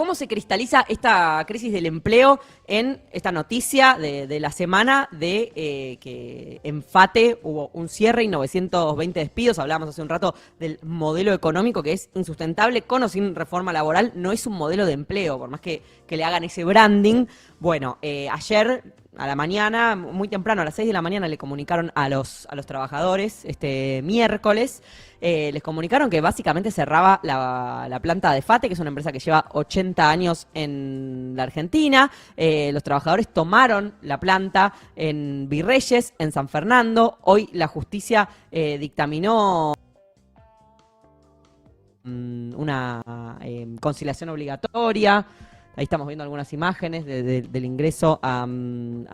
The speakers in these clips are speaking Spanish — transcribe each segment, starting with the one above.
¿Cómo se cristaliza esta crisis del empleo en esta noticia de la semana de que en FATE hubo un cierre y 920 despidos? Hablábamos hace un rato del modelo económico que es insustentable, con o sin reforma laboral. No es un modelo de empleo, por más que le hagan ese branding. Bueno, ayer a la mañana, muy temprano, a las 6 de la mañana, le comunicaron a los trabajadores, este miércoles, les comunicaron que básicamente cerraba la planta de FATE, que es una empresa que lleva 80 años en la Argentina. Los trabajadores tomaron la planta en Virreyes, en San Fernando. Hoy la justicia dictaminó una conciliación obligatoria. Ahí estamos viendo algunas imágenes del ingreso a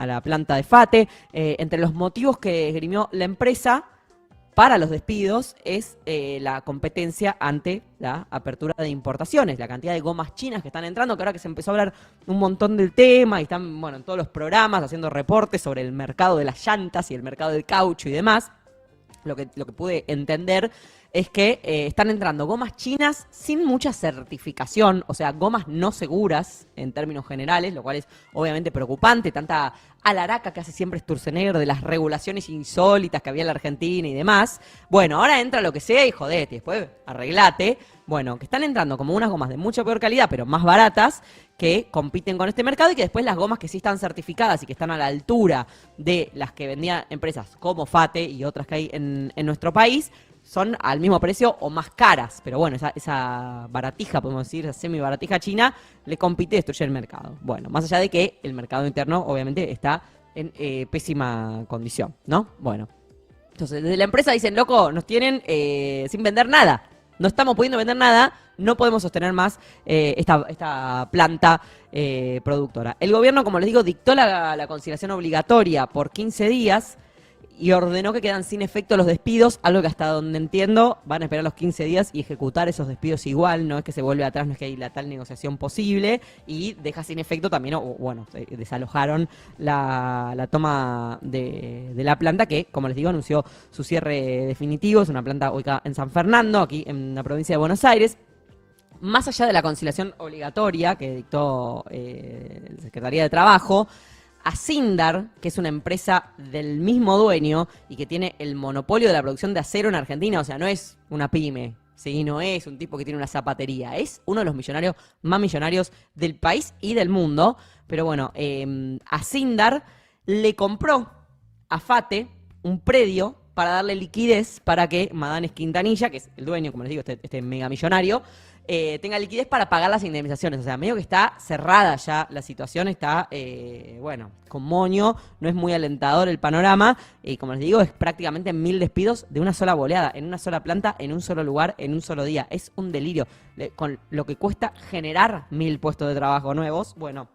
la planta de FATE. Entre los motivos que esgrimió la empresa para los despidos es la competencia ante la apertura de importaciones, la cantidad de gomas chinas que están entrando, que ahora que se empezó a hablar un montón del tema y están, bueno, en todos los programas haciendo reportes sobre el mercado de las llantas y el mercado del caucho y demás. Lo que pude entender es que están entrando gomas chinas sin mucha certificación, o sea, gomas no seguras en términos generales, lo cual es obviamente preocupante, tanta alaraca que hace siempre Sturzenegger de las regulaciones insólitas que había en la Argentina y demás. Bueno, ahora entra lo que sea y jodete, después arreglate. Bueno, que están entrando como unas gomas de mucha peor calidad, pero más baratas, que compiten con este mercado, y que después las gomas que sí están certificadas y que están a la altura de las que vendían empresas como FATE y otras que hay en nuestro país, son al mismo precio o más caras. Pero bueno, esa baratija, podemos decir, esa semi-baratija china, le compite y destruye el mercado. Bueno, más allá de que el mercado interno obviamente está en pésima condición, ¿no? Bueno, entonces desde la empresa dicen, loco, nos tienen sin vender nada. No estamos pudiendo vender nada, no podemos sostener más esta planta productora. El gobierno, como les digo, dictó la conciliación obligatoria por 15 días y ordenó que quedan sin efecto los despidos, algo que hasta donde entiendo van a esperar los 15 días y ejecutar esos despidos igual, no es que se vuelve atrás, no es que hay la tal negociación posible, y deja sin efecto también, bueno, desalojaron la toma de la planta que, como les digo, anunció su cierre definitivo. Es una planta ubicada en San Fernando, aquí en la provincia de Buenos Aires. Más allá de la conciliación obligatoria que dictó la Secretaría de Trabajo, Asindar, que es una empresa del mismo dueño y que tiene el monopolio de la producción de acero en Argentina, o sea, no es una pyme, ¿sí? No es un tipo que tiene una zapatería, es uno de los millonarios más millonarios del país y del mundo. Pero bueno, Asindar le compró a FATE un predio para darle liquidez para que Madanes Quintanilla, que es el dueño, como les digo, este mega millonario, tenga liquidez para pagar las indemnizaciones. O sea, medio que está cerrada ya la situación, está, bueno, con moño, no es muy alentador el panorama, y como les digo, es prácticamente 1000 despidos de una sola boleada, en una sola planta, en un solo lugar, en un solo día. Es un delirio, con lo que cuesta generar 1000 puestos de trabajo nuevos. Bueno,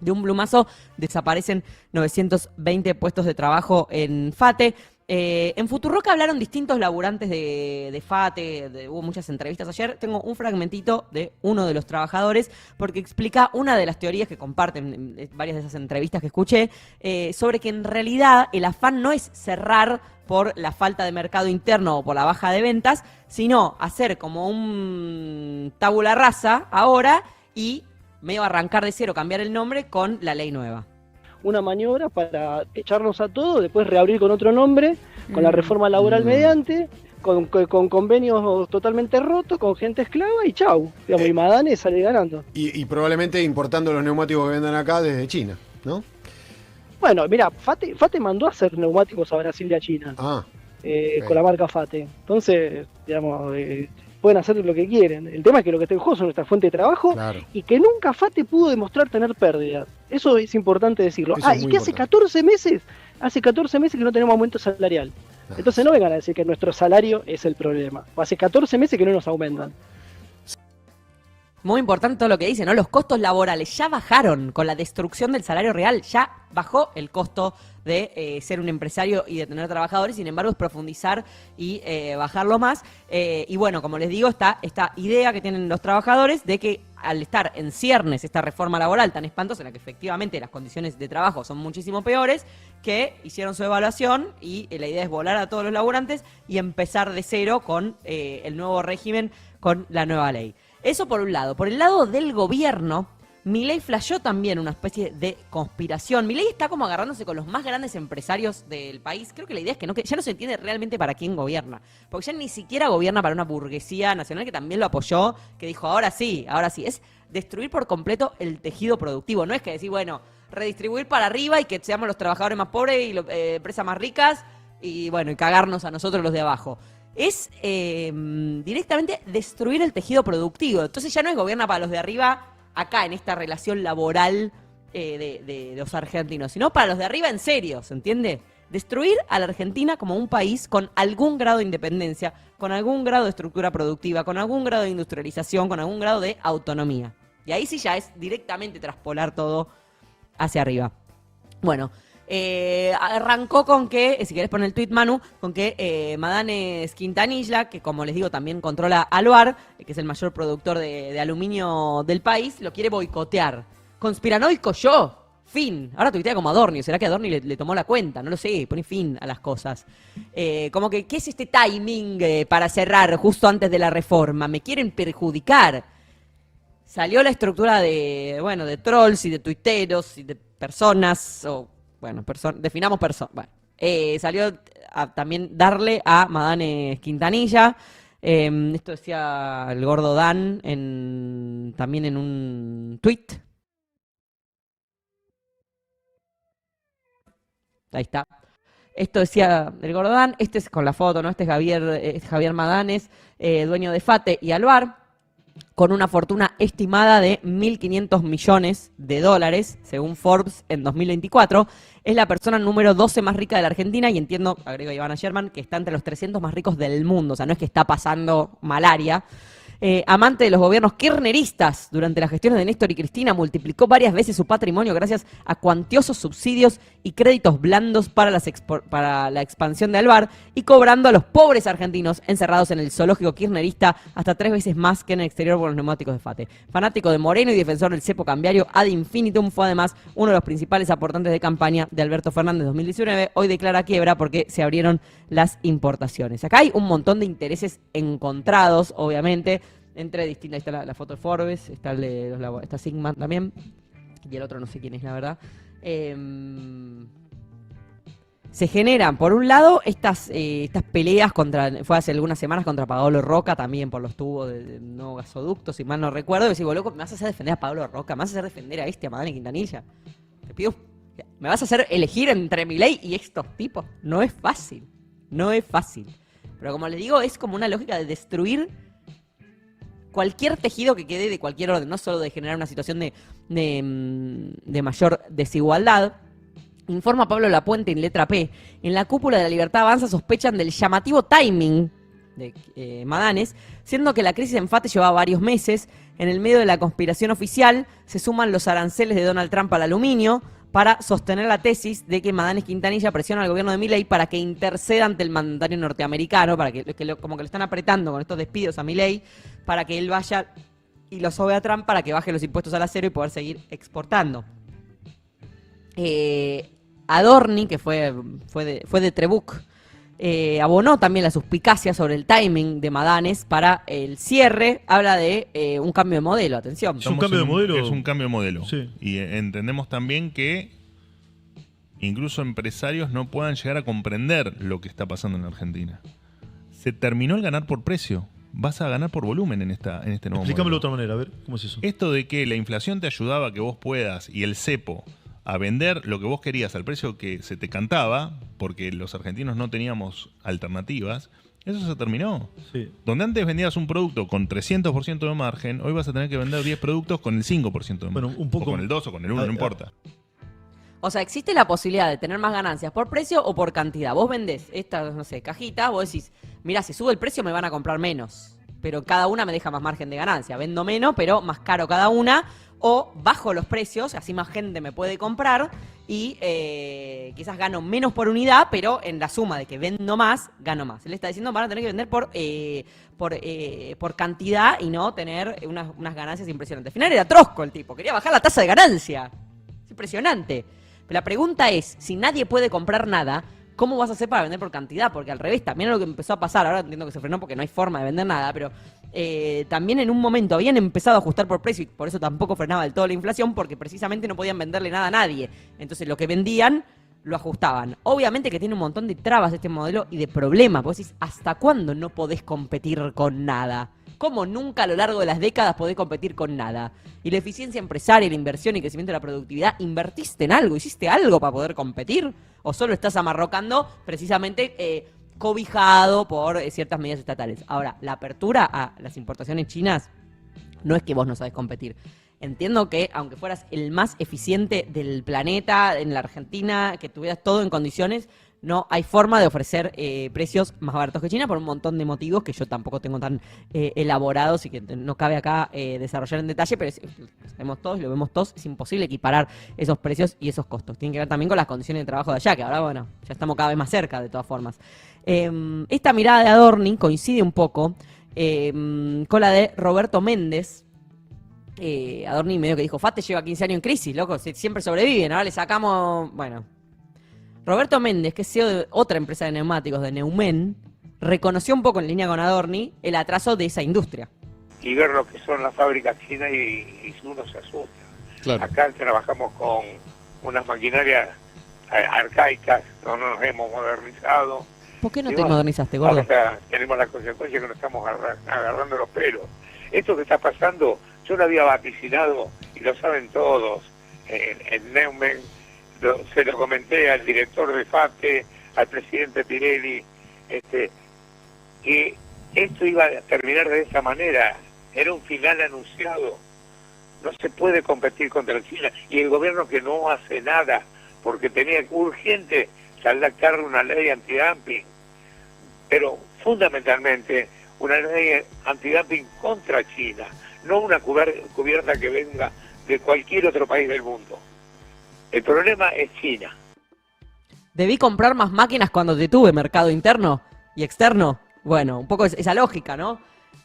de un plumazo desaparecen 920 puestos de trabajo en FATE. En Futurock hablaron distintos laburantes de FATE, hubo muchas entrevistas ayer. Tengo un fragmentito de uno de los trabajadores porque explica una de las teorías que comparten varias de esas entrevistas que escuché, sobre que en realidad el afán no es cerrar por la falta de mercado interno o por la baja de ventas, sino hacer como un tabula rasa ahora y medio arrancar de cero, cambiar el nombre con la ley nueva. Una maniobra para echarnos a todos, después reabrir con otro nombre, con la reforma laboral mediante, con convenios totalmente rotos, con gente esclava y chau. Digamos, y Madane sale ganando. Y probablemente importando los neumáticos que vendan acá desde China, ¿no? Bueno, mira, FATE mandó a hacer neumáticos a Brasil y a China. Con la marca FATE. Entonces, digamos, pueden hacer lo que quieren. El tema es que lo que está en juego es nuestra fuente de trabajo, claro, y que nunca FATE pudo demostrar tener pérdidas. Eso es importante decirlo. Y que hace 14 meses que no tenemos aumento salarial. Entonces no vengan a decir que nuestro salario es el problema. Hace 14 meses que no nos aumentan. Muy importante todo lo que dice, ¿no? Los costos laborales ya bajaron con la destrucción del salario real, ya bajó el costo de ser un empresario y de tener trabajadores. Sin embargo, es profundizar y bajarlo más. Y bueno, como les digo, está esta idea que tienen los trabajadores de que al estar en ciernes esta reforma laboral tan espantosa, en la que efectivamente las condiciones de trabajo son muchísimo peores, que hicieron su evaluación y la idea es volar a todos los laburantes y empezar de cero con el nuevo régimen, con la nueva ley. Eso por un lado. Por el lado del gobierno, Milei flasheó también una especie de conspiración. Milei está como agarrándose con los más grandes empresarios del país. Creo que la idea es que ya no se entiende realmente para quién gobierna. Porque ya ni siquiera gobierna para una burguesía nacional que también lo apoyó, que dijo, ahora sí. Es destruir por completo el tejido productivo. No es que decir, bueno, redistribuir para arriba y que seamos los trabajadores más pobres y empresas más ricas y bueno, y cagarnos a nosotros los de abajo. Es directamente destruir el tejido productivo. Entonces ya no es gobierna para los de arriba acá en esta relación laboral de los argentinos, sino para los de arriba en serio, ¿se entiende? Destruir a la Argentina como un país con algún grado de independencia, con algún grado de estructura productiva, con algún grado de industrialización, con algún grado de autonomía. Y ahí sí ya es directamente traspolar todo hacia arriba. Bueno, arrancó con que, si querés poner el tweet, Manu, con que Madanes Quintanilla, que como les digo también controla Aluar, que es el mayor productor de aluminio del país, lo quiere boicotear. Conspiranoico yo. Fin. Ahora tuitea como Adorni. ¿Será que Adorni le tomó la cuenta? No lo sé. Pone fin a las cosas. Como que, ¿qué es este timing para cerrar justo antes de la reforma? ¿Me quieren perjudicar? Salió la estructura de trolls y de tuiteros y de personas, definamos personas. Bueno, salió a también darle a Madanes Quintanilla. Esto decía el gordo Dan también en un tuit. Ahí está. Esto decía el gordo Dan. Este es con la foto, ¿no? Este es Javier Madanes, dueño de Fate y Aluar, con una fortuna estimada de $1.500 millones, según Forbes, en 2024. Es la persona número 12 más rica de la Argentina y entiendo, agrego a Ivana Sherman, que está entre los 300 más ricos del mundo. O sea, no es que está pasando malaria. Amante de los gobiernos kirchneristas, durante las gestiones de Néstor y Cristina, multiplicó varias veces su patrimonio gracias a cuantiosos subsidios y créditos blandos para la expansión de Aluar y cobrando a los pobres argentinos encerrados en el zoológico kirchnerista hasta 3 veces más que en el exterior por los neumáticos de Fate. Fanático de Moreno y defensor del cepo cambiario ad infinitum, fue además uno de los principales aportantes de campaña de Alberto Fernández 2019. Hoy declara quiebra porque se abrieron las importaciones. Acá hay un montón de intereses encontrados, obviamente, entre distintas. Ahí está la foto de Forbes, está está Sigma también, y el otro no sé quién es, la verdad. Se generan, por un lado, estas peleas fue hace algunas semanas contra Paolo Roca, también por los tubos de nuevo gasoducto, si mal no recuerdo. Y decís, loco, ¿me vas a hacer defender a Paolo Roca? ¿Me vas a hacer defender a Madanes Quintanilla? Te pido, ¿me vas a hacer elegir entre Milei y estos tipos? No es fácil. Pero como les digo, es como una lógica de destruir cualquier tejido que quede de cualquier orden, no solo de generar una situación de mayor desigualdad. Informa Pablo Lapuente en letra P. En la cúpula de la Libertad Avanza sospechan del llamativo timing de Madanes, siendo que la crisis en Fate llevaba varios meses. En el medio de la conspiración oficial se suman los aranceles de Donald Trump al aluminio para sostener la tesis de que Madanes Quintanilla presiona al gobierno de Milei para que interceda ante el mandatario norteamericano, para como que lo están apretando con estos despidos a Milei, para que él vaya y lo sobe a Trump para que baje los impuestos al acero y poder seguir exportando. Adorni, que fue de Trebuch, abonó también la suspicacia sobre el timing de Madanes para el cierre. Habla de un cambio de modelo, atención. ¿Es un cambio de modelo? Es un cambio de modelo. Sí. Y entendemos también que incluso empresarios no puedan llegar a comprender lo que está pasando en la Argentina. Se terminó el ganar por precio. Vas a ganar por volumen en este nuevo modelo. Explícamelo de otra manera, a ver, ¿cómo es eso? Esto de que la inflación te ayudaba a que vos puedas, y el cepo, a vender lo que vos querías al precio que se te cantaba, porque los argentinos no teníamos alternativas, eso se terminó. Sí. Donde antes vendías un producto con 300% de margen, hoy vas a tener que vender 10 productos con el 5% de margen. Bueno, un poco, o con el 2 o con el 1, no importa. O sea, existe la posibilidad de tener más ganancias por precio o por cantidad. Vos vendés esta, no sé, cajita, vos decís, mira, si sube el precio me van a comprar menos, pero cada una me deja más margen de ganancia. Vendo menos, pero más caro cada una, o bajo los precios, así más gente me puede comprar y quizás gano menos por unidad, pero en la suma de que vendo más, gano más. Él está diciendo van a tener que vender por cantidad y no tener unas ganancias impresionantes. Al final era trosco el tipo, quería bajar la tasa de ganancia. Es impresionante. Pero la pregunta es, si nadie puede comprar nada, ¿cómo vas a hacer para vender por cantidad? Porque al revés, también lo que empezó a pasar, ahora entiendo que se frenó porque no hay forma de vender nada, pero también en un momento habían empezado a ajustar por precio y por eso tampoco frenaba del todo la inflación, porque precisamente no podían venderle nada a nadie. Entonces lo que vendían lo ajustaban. Obviamente que tiene un montón de trabas este modelo y de problemas. Vos decís, ¿hasta cuándo no podés competir con nada? ¿Cómo nunca a lo largo de las décadas podés competir con nada? Y la eficiencia empresaria, la inversión y crecimiento de la productividad, ¿invertiste en algo? ¿Hiciste algo para poder competir? ¿O solo estás amarrocando precisamente cobijado por ciertas medidas estatales? Ahora, la apertura a las importaciones chinas no es que vos no sabés competir. Entiendo que, aunque fueras el más eficiente del planeta, en la Argentina, que tuvieras todo en condiciones, no hay forma de ofrecer precios más baratos que China por un montón de motivos que yo tampoco tengo tan elaborados y que no cabe acá desarrollar en detalle, pero lo sabemos todos, lo vemos todos, es imposible equiparar esos precios y esos costos. Tienen que ver también con las condiciones de trabajo de allá, que ahora, bueno, ya estamos cada vez más cerca de todas formas. Esta mirada de Adorni coincide un poco con la de Roberto Méndez. Adorni medio que dijo, FATE lleva 15 años en crisis, loco, siempre sobreviven, ahora le sacamos, bueno. Roberto Méndez, que es CEO de otra empresa de neumáticos, de Neumen, reconoció un poco en línea con Adorni el atraso de esa industria. Y ver lo que son las fábricas chinas y uno se asusta. Claro. Acá trabajamos con unas maquinarias arcaicas, no nos hemos modernizado. ¿Por qué no te modernizaste, gordo? O sea, tenemos la consecuencia que nos estamos agarrando los pelos. Esto que está pasando, yo lo había vaticinado, y lo saben todos, en Neumen, se lo comenté al director de FATE, al presidente Pirelli, que esto iba a terminar de esa manera, era un final anunciado, no se puede competir contra China, y el gobierno que no hace nada, porque tenía urgente sacar una ley antidumping, pero fundamentalmente una ley antidumping contra China, no una cubierta que venga de cualquier otro país del mundo. El problema es China. ¿Debí comprar más máquinas cuando te tuve mercado interno y externo? Bueno, un poco esa lógica, ¿no?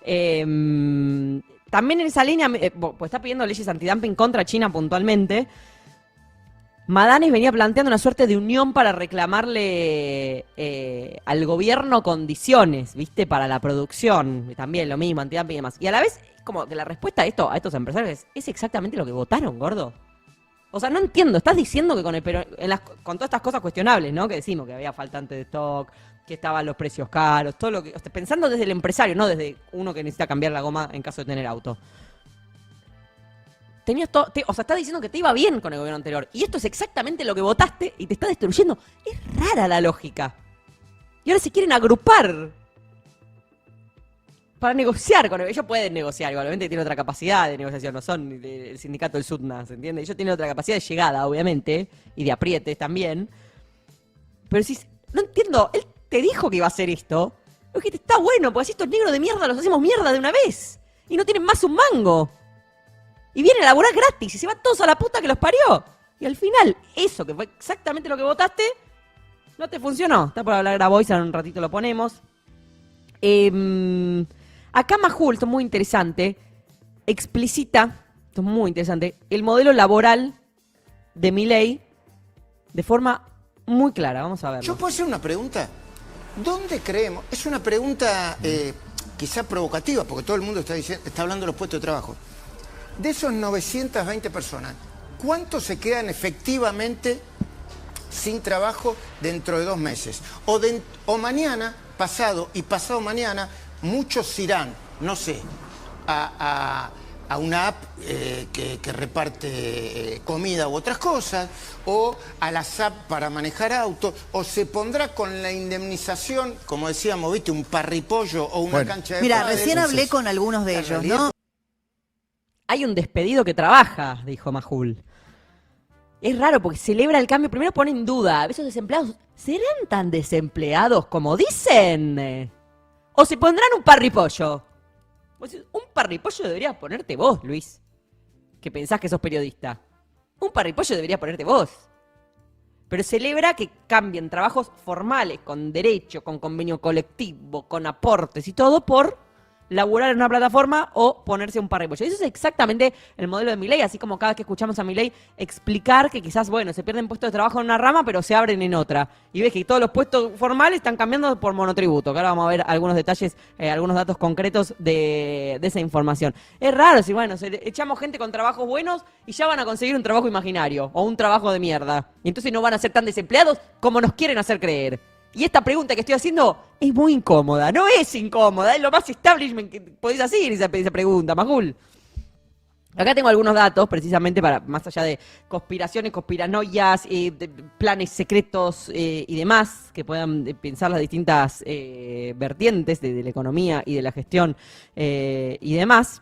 También en esa línea, pues está pidiendo leyes antidumping contra China puntualmente. Madanes venía planteando una suerte de unión para reclamarle al gobierno condiciones, ¿viste? Para la producción, también lo mismo, antidumping y demás. Y a la vez, como que la respuesta a estos empresarios es exactamente lo que votaron, gordo. O sea, no entiendo, estás diciendo que con todas estas cosas cuestionables, ¿no? Que decimos que había faltante de stock, que estaban los precios caros, todo lo que... O sea, pensando desde el empresario, no desde uno que necesita cambiar la goma en caso de tener auto. Tenías todo, o sea, estás diciendo que te iba bien con el gobierno anterior. Y esto es exactamente lo que votaste y te está destruyendo. Es rara la lógica. Y ahora se quieren agrupar para negociar con ellos. Pueden negociar, igualmente tienen otra capacidad de negociación, no son el sindicato del SUTNA, ¿se entiende? Ellos tienen otra capacidad de llegada, obviamente, y de aprietes también. Pero si no entiendo, él te dijo que iba a hacer esto. Es que está bueno, porque si estos negros de mierda los hacemos mierda de una vez. Y no tienen más un mango. Y vienen a laburar gratis y se van todos a la puta que los parió. Y al final, eso que fue exactamente lo que votaste, no te funcionó. Está por hablar Grabois, en un ratito lo ponemos. Acá Majul, esto es muy interesante, explicita, esto es muy interesante, el modelo laboral de Milei de forma muy clara. Vamos a verlo. ¿Yo puedo hacer una pregunta? ¿Dónde creemos? Es una pregunta quizá provocativa, porque todo el mundo está hablando de los puestos de trabajo. De esos 920 personas, ¿cuántos se quedan efectivamente sin trabajo dentro de 2 meses? O mañana, pasado y pasado mañana, muchos irán, no sé, a una app que reparte comida u otras cosas, o a las apps para manejar autos, o se pondrá con la indemnización, como decíamos, ¿viste? Un parripollo o una cancha de Mira, pádel. recién hablé con algunos de ellos, ¿no? Hay un despedido que trabaja, dijo Majul. Es raro porque celebra el cambio. Primero pone en duda, ¿esos desempleados serán tan desempleados como dicen? ¿O se pondrán un parripollo? Un parripollo deberías ponerte vos, Luis, que pensás que sos periodista. Un parripollo deberías ponerte vos. Pero celebra que cambien trabajos formales, con derecho, con convenio colectivo, con aportes y todo, por laburar en una plataforma o ponerse un parripollo. Eso es exactamente el modelo de Milei, así como cada vez que escuchamos a Milei explicar que quizás, bueno, se pierden puestos de trabajo en una rama, pero se abren en otra. Y ves que todos los puestos formales están cambiando por monotributo, que ahora vamos a ver algunos detalles, algunos datos concretos de esa información. Es raro si, bueno, echamos gente con trabajos buenos y ya van a conseguir un trabajo imaginario o un trabajo de mierda. Y entonces no van a ser tan desempleados como nos quieren hacer creer. Y esta pregunta que estoy haciendo es muy incómoda. No es incómoda, es lo más establishment que podéis hacer esa pregunta, Majul. Acá tengo algunos datos, precisamente para, más allá de conspiraciones, conspiranoias, de planes secretos y demás, que puedan pensar las distintas vertientes de la economía y de la gestión y demás.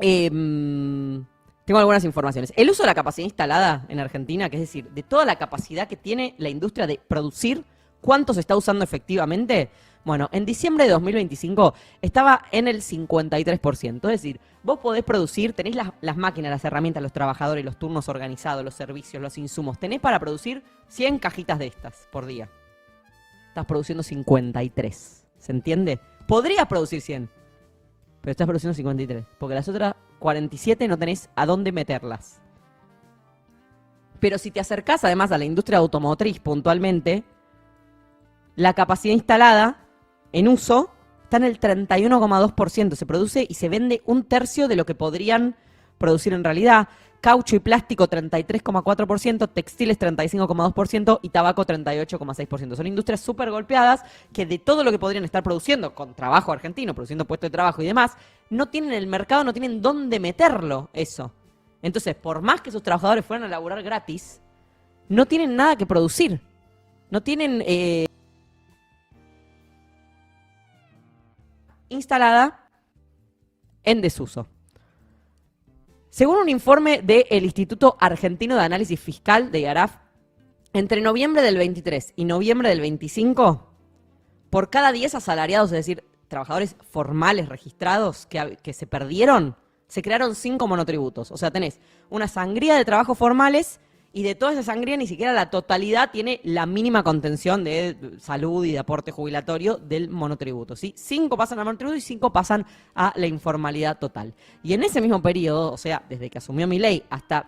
Tengo algunas informaciones. El uso de la capacidad instalada en Argentina, que es decir, de toda la capacidad que tiene la industria de producir, ¿cuánto se está usando efectivamente? Bueno, en diciembre de 2025 estaba en el 53%. Es decir, vos podés producir, tenés las máquinas, las herramientas, los trabajadores, los turnos organizados, los servicios, los insumos. Tenés para producir 100 cajitas de estas por día. Estás produciendo 53. ¿Se entiende? Podrías producir 100, pero estás produciendo 53. Porque las otras 47 no tenés a dónde meterlas. Pero si te acercás además a la industria automotriz puntualmente, la capacidad instalada en uso está en el 31,2%. Se produce y se vende un tercio de lo que podrían producir en realidad. Caucho y plástico 33,4%, textiles 35,2% y tabaco 38,6%. Son industrias súper golpeadas que de todo lo que podrían estar produciendo con trabajo argentino, produciendo puestos de trabajo y demás, no tienen el mercado, no tienen dónde meterlo eso. Entonces, por más que sus trabajadores fueran a laburar gratis, no tienen nada que producir. No tienen instalada en desuso. Según un informe del Instituto Argentino de Análisis Fiscal de IARAF, entre noviembre del 23 y noviembre del 25, por cada 10 asalariados, es decir, trabajadores formales registrados que se perdieron, se crearon 5 monotributos. O sea, tenés una sangría de trabajos formales y de toda esa sangría ni siquiera la totalidad tiene la mínima contención de salud y de aporte jubilatorio del monotributo, ¿sí? 5 pasan al monotributo y 5 pasan a la informalidad total. Y en ese mismo periodo, o sea, desde que asumió Milei hasta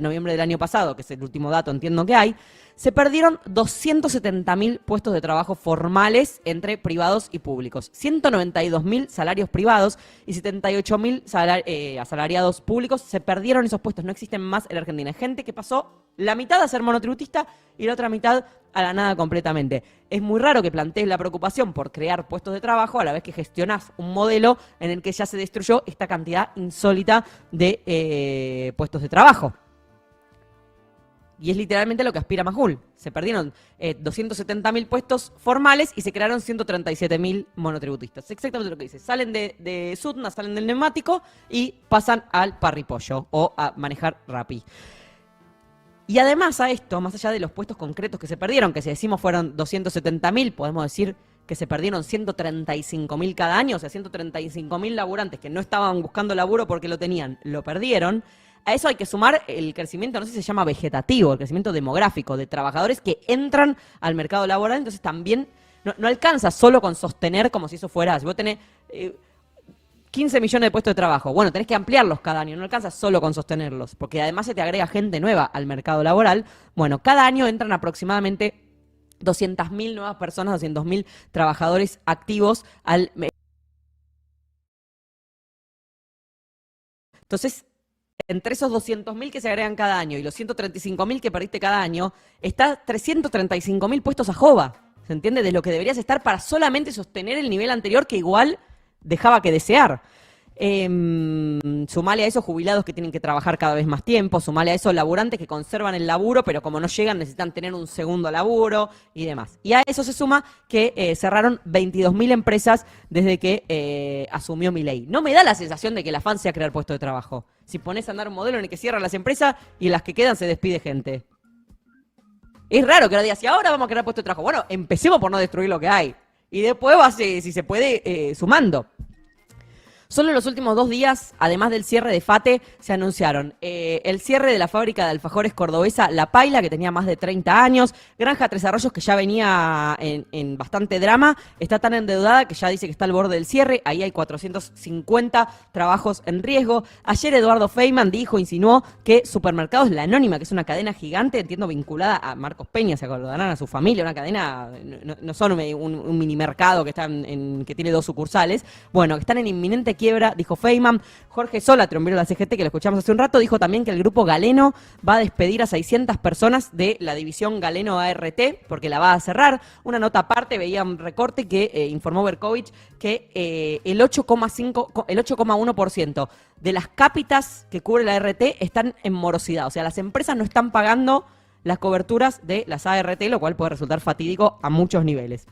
noviembre del año pasado, que es el último dato entiendo que hay, se perdieron 270.000 puestos de trabajo formales entre privados y públicos, 192.000 salarios privados y 78.000 asalariados públicos. Se perdieron esos puestos, no existen más en la Argentina. Hay gente que pasó la mitad a ser monotributista y la otra mitad a la nada completamente. Es muy raro que plantees la preocupación por crear puestos de trabajo a la vez que gestionás un modelo en el que ya se destruyó esta cantidad insólita de puestos de trabajo. Y es literalmente lo que aspira Majul. Se perdieron 270.000 puestos formales y se crearon 137.000 monotributistas. Exactamente lo que dice. Salen de Sudna, salen del neumático y pasan al parripollo o a manejar Rappi. Y además a esto, más allá de los puestos concretos que se perdieron, que si decimos fueron 270.000, podemos decir que se perdieron 135.000 cada año, o sea, 135.000 laburantes que no estaban buscando laburo porque lo tenían, lo perdieron. A eso hay que sumar el crecimiento, no sé si se llama vegetativo, el crecimiento demográfico de trabajadores que entran al mercado laboral, entonces también no alcanza solo con sostener como si eso fuera, si vos tenés 15 millones de puestos de trabajo, bueno, tenés que ampliarlos cada año, no alcanza solo con sostenerlos, porque además se te agrega gente nueva al mercado laboral. Bueno, cada año entran aproximadamente 200.000 nuevas personas, 200.000 trabajadores activos al mercado. Entonces, entre esos 200.000 que se agregan cada año y los 135.000 que perdiste cada año, está 335.000 puestos a jova. ¿Se entiende? De lo que deberías estar para solamente sostener el nivel anterior que igual dejaba que desear. Sumale a esos jubilados que tienen que trabajar cada vez más tiempo, sumale a esos laburantes que conservan el laburo, pero como no llegan necesitan tener un segundo laburo y demás. Y a eso se suma que cerraron 22.000 empresas desde que asumió Milei. No me da la sensación de que el afán sea crear puestos de trabajo. Si pones a andar un modelo en el que cierran las empresas y en las que quedan se despide gente. Es raro que ahora digas, si ahora vamos a crear puestos de trabajo. Bueno, empecemos por no destruir lo que hay. Y después va, si se puede, sumando. Solo en los últimos 2 días, además del cierre de FATE, se anunciaron el cierre de la fábrica de alfajores cordobesa La Paila, que tenía más de 30 años, Granja Tres Arroyos, que ya venía en bastante drama, está tan endeudada que ya dice que está al borde del cierre, ahí hay 450 trabajos en riesgo. Ayer Eduardo Feynman insinuó que Supermercados La Anónima, que es una cadena gigante, entiendo vinculada a Marcos Peña, se acordarán, a su familia, una cadena, no son un mini mercado que, que tiene 2 sucursales, bueno, que están en inminente quiebra, dijo Feynman. Jorge Sola, trombero de la CGT, que lo escuchamos hace un rato, dijo también que el grupo Galeno va a despedir a 600 personas de la división Galeno ART, porque la va a cerrar. Una nota aparte, veía un recorte que informó Berkovich que el 8,1% de las cápitas que cubre la ART están en morosidad. O sea, las empresas no están pagando las coberturas de las ART, lo cual puede resultar fatídico a muchos niveles.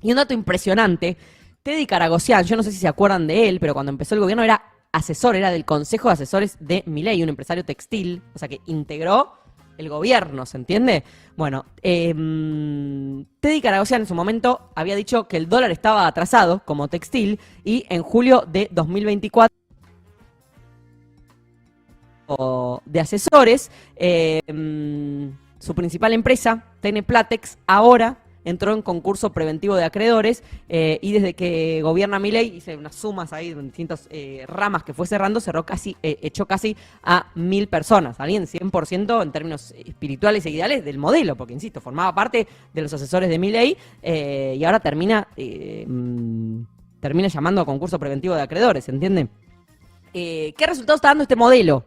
Y un dato impresionante, Teddy Karagossian, yo no sé si se acuerdan de él, pero cuando empezó el gobierno era asesor, era del Consejo de Asesores de Milei, un empresario textil, o sea que integró el gobierno, ¿se entiende? Bueno, Teddy Karagossian en su momento había dicho que el dólar estaba atrasado como textil y en julio de 2024 de asesores, su principal empresa, TN Platex, ahora entró en concurso preventivo de acreedores y desde que gobierna Milei, hice unas sumas ahí en distintas ramas que fue cerrando, echó casi a 1.000 personas, alguien 100% en términos espirituales e ideales del modelo, porque insisto, formaba parte de los asesores de Milei y ahora termina llamando a concurso preventivo de acreedores, ¿entienden? ¿Qué resultados está dando este modelo?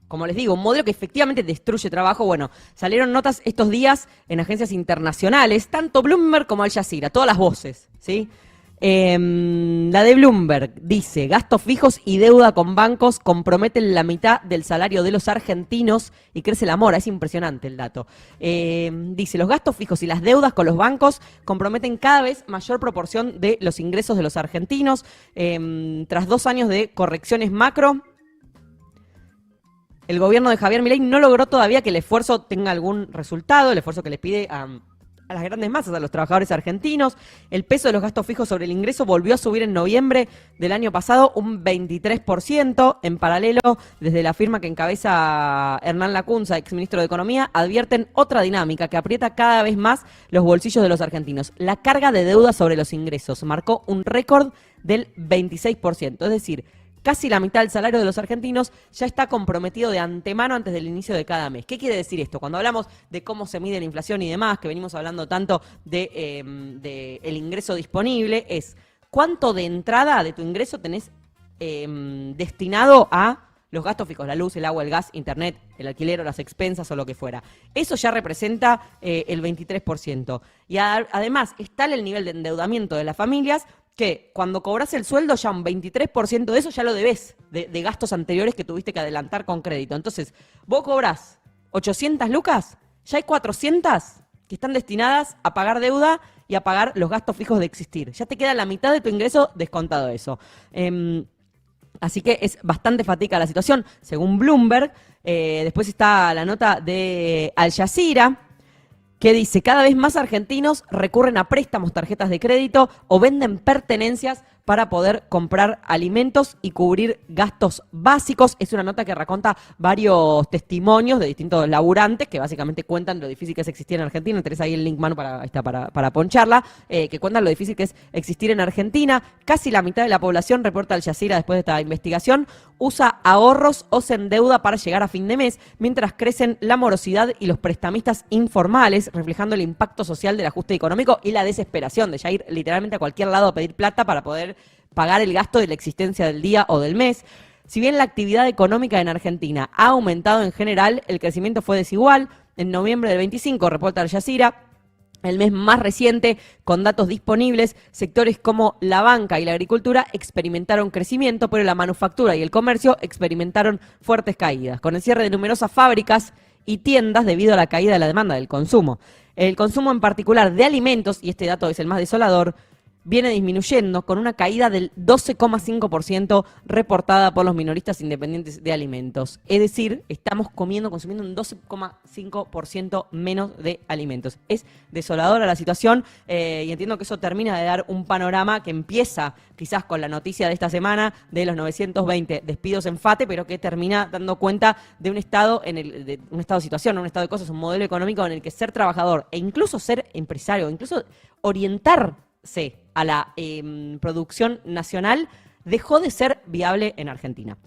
Como les digo, un modelo que efectivamente destruye trabajo. Bueno, salieron notas estos días en agencias internacionales, tanto Bloomberg como Al Jazeera, todas las voces, ¿sí? La de Bloomberg dice, gastos fijos y deuda con bancos comprometen la mitad del salario de los argentinos y crece la mora, es impresionante el dato. Dice, los gastos fijos y las deudas con los bancos comprometen cada vez mayor proporción de los ingresos de los argentinos. Tras 2 años de correcciones macro, el gobierno de Javier Milei no logró todavía que el esfuerzo tenga algún resultado, el esfuerzo que les pide a las grandes masas, a los trabajadores argentinos. El peso de los gastos fijos sobre el ingreso volvió a subir en noviembre del año pasado un 23%. En paralelo, desde la firma que encabeza Hernán Lacunza, exministro de Economía, advierten otra dinámica que aprieta cada vez más los bolsillos de los argentinos. La carga de deuda sobre los ingresos marcó un récord del 26%, es decir, casi la mitad del salario de los argentinos ya está comprometido de antemano antes del inicio de cada mes. ¿Qué quiere decir esto? Cuando hablamos de cómo se mide la inflación y demás, que venimos hablando tanto de el ingreso disponible, es cuánto de entrada de tu ingreso tenés destinado a los gastos fijos, la luz, el agua, el gas, internet, el alquiler o las expensas o lo que fuera. Eso ya representa el 23%. Y además está el nivel de endeudamiento de las familias, que cuando cobras el sueldo ya un 23% de eso ya lo debes de gastos anteriores que tuviste que adelantar con crédito. Entonces, vos cobrás 800 lucas, ya hay 400 que están destinadas a pagar deuda y a pagar los gastos fijos de existir. Ya te queda la mitad de tu ingreso descontado de eso. Así que es bastante fatídica la situación, según Bloomberg. Después está la nota de Al Jazeera, que dice, cada vez más argentinos recurren a préstamos, tarjetas de crédito o venden pertenencias para poder comprar alimentos y cubrir gastos básicos. Es una nota que raconta varios testimonios de distintos laburantes que básicamente cuentan lo difícil que es existir en Argentina. Tenés ahí el link, Manu, para poncharla, que cuentan lo difícil que es existir en Argentina. Casi la mitad de la población, reporta Al Jazeera después de esta investigación, usa ahorros o se endeuda para llegar a fin de mes, mientras crecen la morosidad y los prestamistas informales, reflejando el impacto social del ajuste económico y la desesperación de ya ir literalmente a cualquier lado a pedir plata para poder pagar el gasto de la existencia del día o del mes. Si bien la actividad económica en Argentina ha aumentado en general, el crecimiento fue desigual. En noviembre del 25, reporta Al Jazeera, el mes más reciente, con datos disponibles, sectores como la banca y la agricultura experimentaron crecimiento, pero la manufactura y el comercio experimentaron fuertes caídas, con el cierre de numerosas fábricas y tiendas debido a la caída de la demanda del consumo. El consumo en particular de alimentos, y este dato es el más desolador, viene disminuyendo con una caída del 12,5% reportada por los minoristas independientes de alimentos. Es decir, estamos consumiendo un 12,5% menos de alimentos. Es desoladora la situación y entiendo que eso termina de dar un panorama que empieza quizás con la noticia de esta semana de los 920 despidos en FATE, pero que termina dando cuenta de un estado de situación, un estado de cosas, un modelo económico en el que ser trabajador e incluso ser empresario, incluso orientarse a la producción nacional dejó de ser viable en Argentina.